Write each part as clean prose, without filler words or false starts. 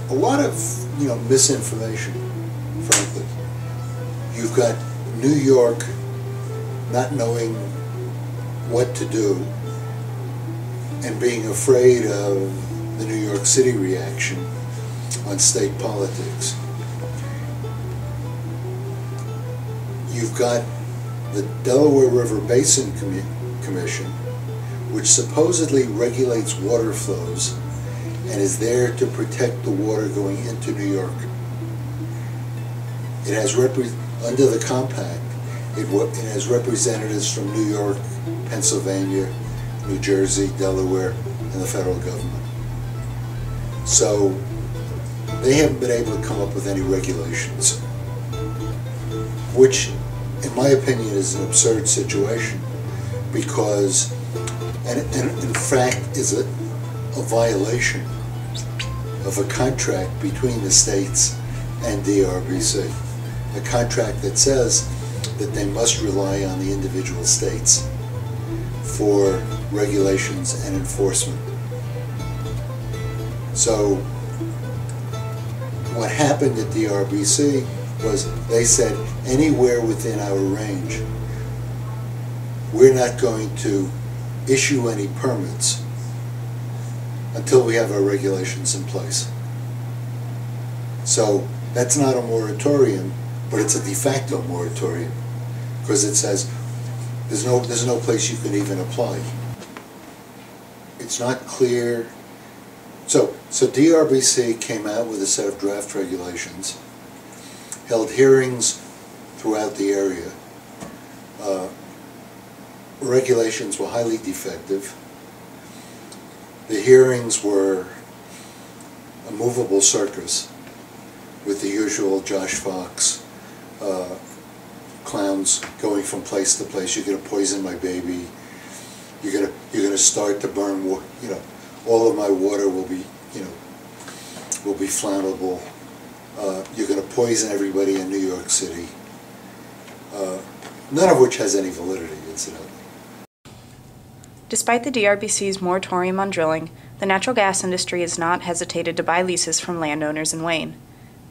a lot of, misinformation, frankly. You've got New York not knowing what to do and being afraid of the New York City reaction on state politics. You've got the Delaware River Basin Commission, which supposedly regulates water flows and is there to protect the water going into New York. It has under the compact, it has representatives from New York, Pennsylvania, New Jersey, Delaware, and the federal government. So they haven't been able to come up with any regulations, which, in my opinion, is an absurd situation because, and in fact, is a violation of a contract between the states and DRBC. A contract that says that they must rely on the individual states for regulations and enforcement. So what happened at DRBC was they said anywhere within our range, we're not going to issue any permits until we have our regulations in place. So that's not a moratorium, but it's a de facto moratorium because it says there's no place you can even apply. It's not clear. So DRBC came out with a set of draft regulations, held hearings throughout the area. Regulations were highly defective. The hearings were a movable circus with the usual Josh Fox clowns going from place to place. You're going to poison my baby. You're going to start to burn. All of my water will be flammable. You're going to poison everybody in New York City. None of which has any validity, incidentally. Despite the DRBC's moratorium on drilling, the natural gas industry has not hesitated to buy leases from landowners in Wayne.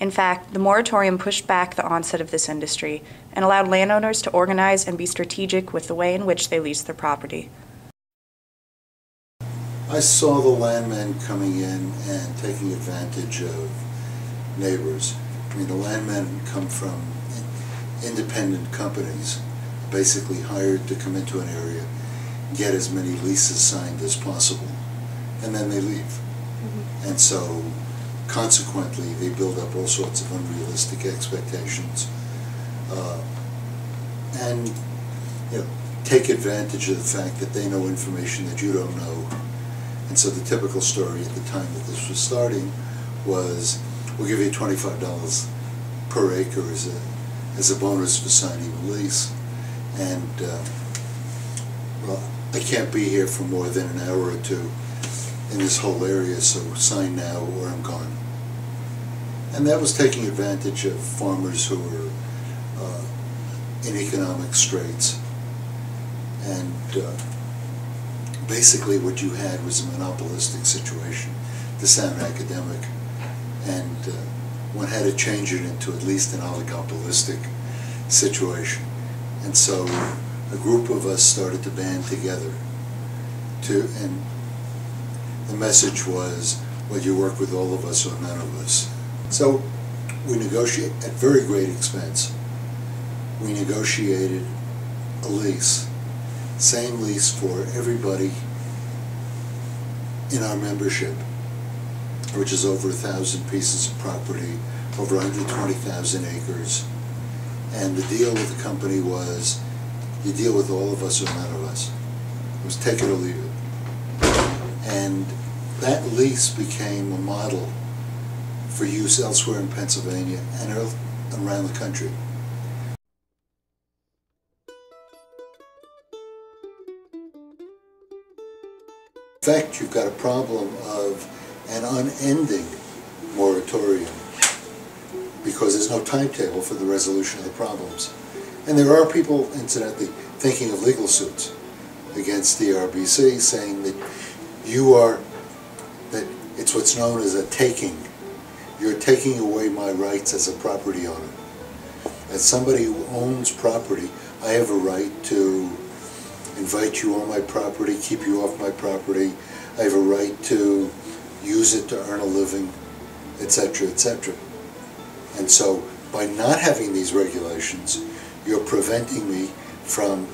In fact, the moratorium pushed back the onset of this industry and allowed landowners to organize and be strategic with the way in which they lease their property. I saw the landmen coming in and taking advantage of neighbors. I mean, the landmen come from independent companies, basically hired to come into an area, get as many leases signed as possible, and then they leave. Mm-hmm. And so, consequently, they build up all sorts of unrealistic expectations, and take advantage of the fact that they know information that you don't know. And so the typical story at the time that this was starting was, we'll give you $25 per acre as a bonus for signing a lease, and well, I can't be here for more than an hour or two in this whole area, so sign now or I'm gone. And that was taking advantage of farmers who were in economic straits. And basically what you had was a monopolistic situation, to sound academic, and one had to change it into at least an oligopolistic situation. And so a group of us started to band together and the message was, well, you work with all of us or none of us. So we negotiated at very great expense. We negotiated a lease, same lease for everybody in our membership, which is over 1,000 pieces of property, over 120,000 acres. And the deal with the company was, you deal with all of us or none of us. It was take it or leave it. And that lease became a model for use elsewhere in Pennsylvania and around the country. In fact, you've got a problem of an unending moratorium because there's no timetable for the resolution of the problems. And there are people, incidentally, thinking of legal suits against DRBC, saying that that it's what's known as a taking, you're taking away my rights as a property owner. As somebody who owns property, I have a right to invite you on my property, keep you off my property. I have a right to use it to earn a living, etc., etc. And so by not having these regulations, you're preventing me from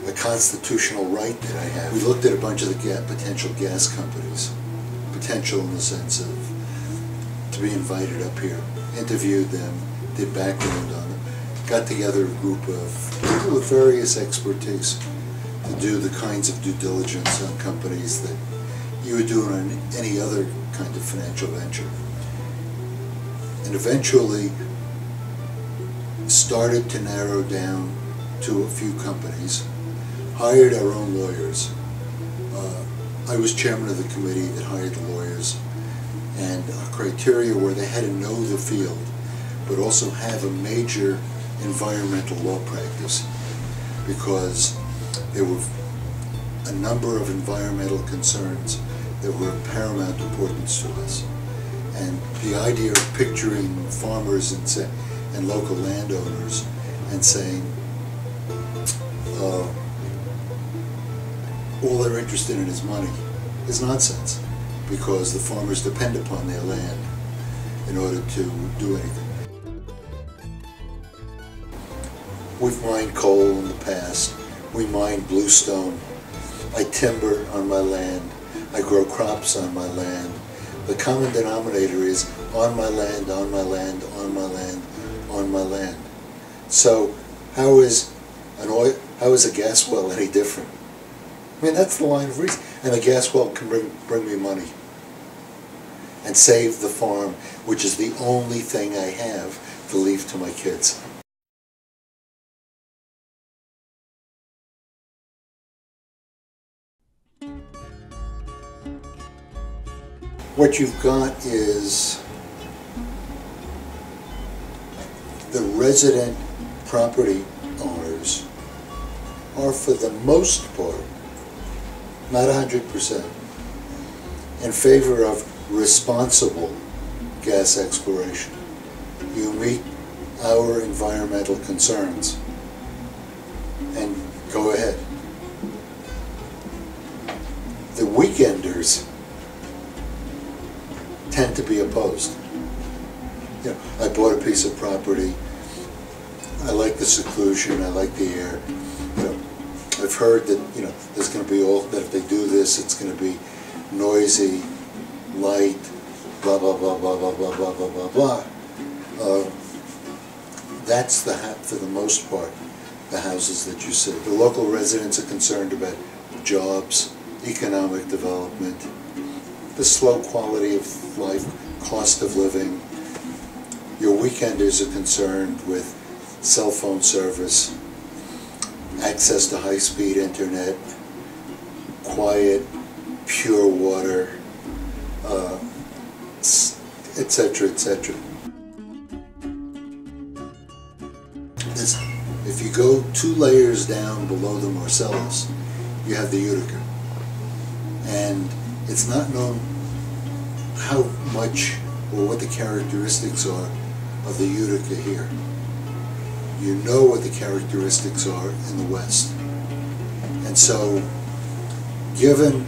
a constitutional right that I have. We looked at a bunch of the potential gas companies, potential in the sense of to be invited up here, interviewed them, did background on them, got together a group of people with various expertise to do the kinds of due diligence on companies that you would do on any other kind of financial venture. And eventually started to narrow down to a few companies, hired our own lawyers. I was chairman of the committee that hired the lawyers, and our criteria were they had to know the field, but also have a major environmental law practice, because there were a number of environmental concerns that were of paramount importance to us. And the idea of picturing farmers and local landowners and saying all they're interested in is money is nonsense, because the farmers depend upon their land in order to do anything. We've mined coal in the past. We mine bluestone. I timber on my land. I grow crops on my land. The common denominator is on my land, on my land, on my land, on my land. So how is a gas well any different? I mean, that's the line of reason. And a gas well can bring me money and save the farm, which is the only thing I have to leave to my kids. What you've got is the resident property owners are, for the most part, not 100%, in favor of responsible gas exploration. You meet our environmental concerns and go ahead. The weekenders tend to be opposed. You know, I bought a piece of property. I like the seclusion. I like the air. You know, I've heard that there's going to be that if they do this, it's going to be noisy, light, blah blah blah blah blah blah blah blah blah blah. That's for the most part, the houses that you see. The local residents are concerned about jobs, economic development, the slow quality of life, cost of living. Your weekenders are concerned with cell phone service, access to high-speed internet, quiet, pure water, etc., etc. If you go 2 layers down below the Marcellus, you have the Utica. And it's not known how much or what the characteristics are of the Utica here. You know what the characteristics are in the West. And so, given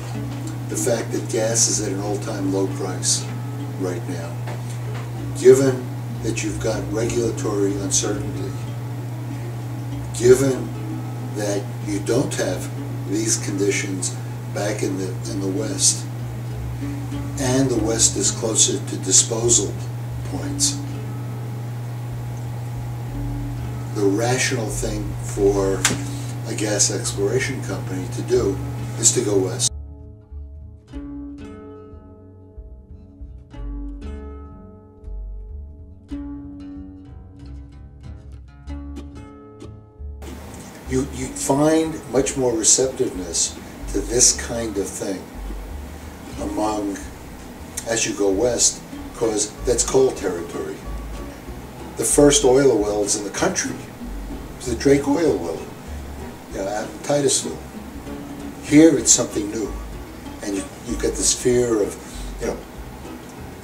the fact that gas is at an all-time low price right now, given that you've got regulatory uncertainty, given that you don't have these conditions back in the West, and the West is closer to disposal points, the rational thing for a gas exploration company to do is to go west. You find much more receptiveness to this kind of thing as you go west, because that's coal territory. The first oil wells in the country was the Drake oil well out in Titusville. Here it's something new, and you get this fear of,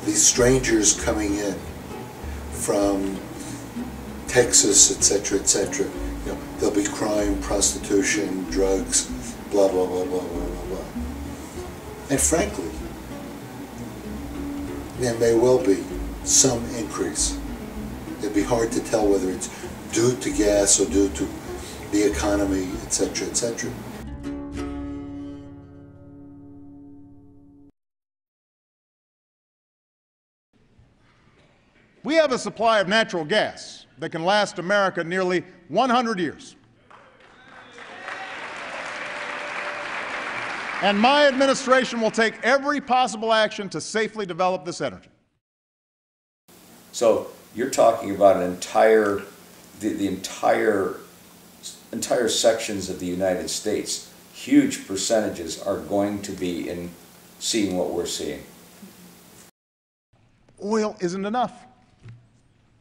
these strangers coming in from Texas, etc., etc. You know, there'll be crime, prostitution, drugs, blah, blah, blah, blah, blah, blah, blah. And frankly, there may well be some increase. It'd be hard to tell whether it's due to gas or due to the economy, etc., etc. We have a supply of natural gas that can last America nearly 100 years. And my administration will take every possible action to safely develop this energy. So you're talking about an entire sections of the United States. Huge percentages are going to be in seeing what we're seeing. Oil isn't enough.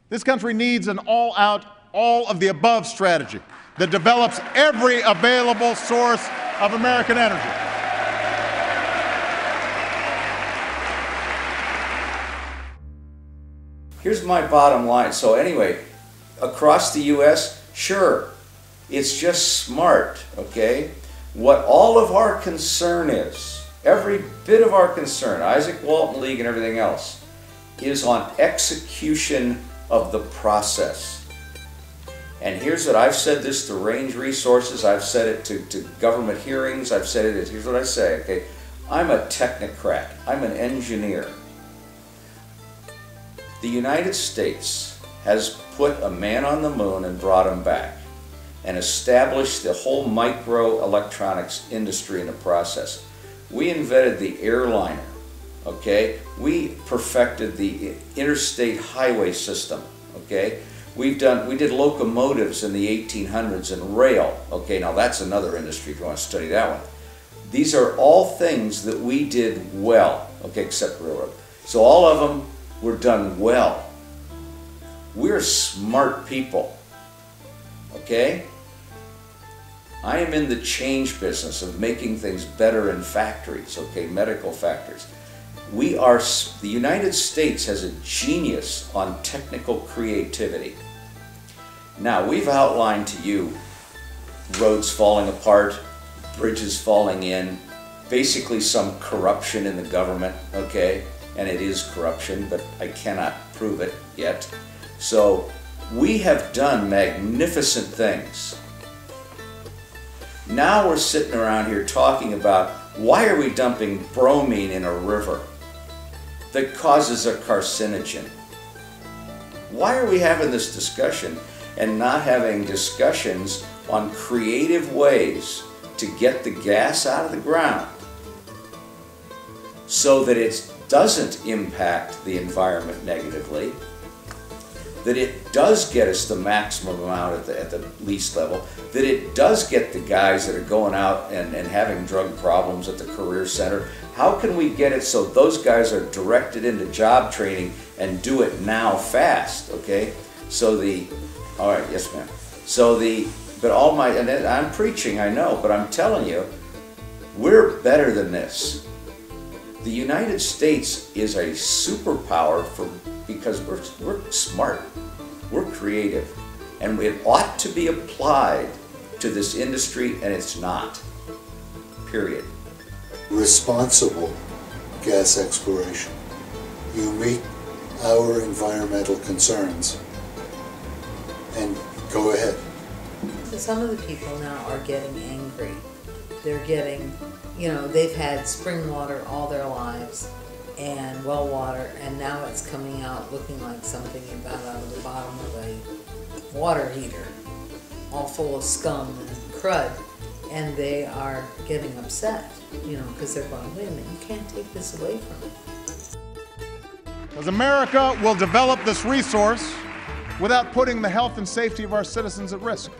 This country needs an all-out, all-of-the-above strategy that develops every available source of American energy. Here's my bottom line. So anyway, across the U.S., sure, it's just smart, okay? What all of our concern is, every bit of our concern, Isaac Walton League and everything else, is on execution of the process. And here's what I've said this to Range Resources, I've said it to government hearings, I've said it, here's what I say, okay? I'm a technocrat, I'm an engineer. The United States has put a man on the moon and brought him back and established the whole microelectronics industry in the process. We invented the airliner, okay? We perfected the interstate highway system, okay? We did locomotives in the 1800s and rail, okay? Now that's another industry if you want to study that one. These are all things that we did well, okay, except railroad. So all of them were done well. We're smart people, okay? I am in the change business of making things better in factories, okay, medical factories. The United States has a genius on technical creativity. Now, we've outlined to you roads falling apart, bridges falling in, basically some corruption in the government, okay? And it is corruption, but I cannot prove it yet. So we have done magnificent things. Now we're sitting around here talking about why are we dumping bromine in a river that causes a carcinogen? Why are we having this discussion and not having discussions on creative ways to get the gas out of the ground so that it doesn't impact the environment negatively, that it does get us the maximum amount at the least level, that it does get the guys that are going out and having drug problems at the career center? How can we get it so those guys are directed into job training and do it now fast, okay? So all right, yes ma'am. And I'm preaching, I know, but I'm telling you, we're better than this. The United States is a superpower because we're smart, we're creative, and it ought to be applied to this industry, and it's not, period. Responsible gas exploration. You meet our environmental concerns and go ahead. So some of the people now are getting angry. They're getting, they've had spring water all their lives and well water, and now it's coming out looking like something you got out of the bottom of a water heater, all full of scum and crud, and they are getting upset, because they're going, wait a minute, you can't take this away from me. Because America will develop this resource without putting the health and safety of our citizens at risk.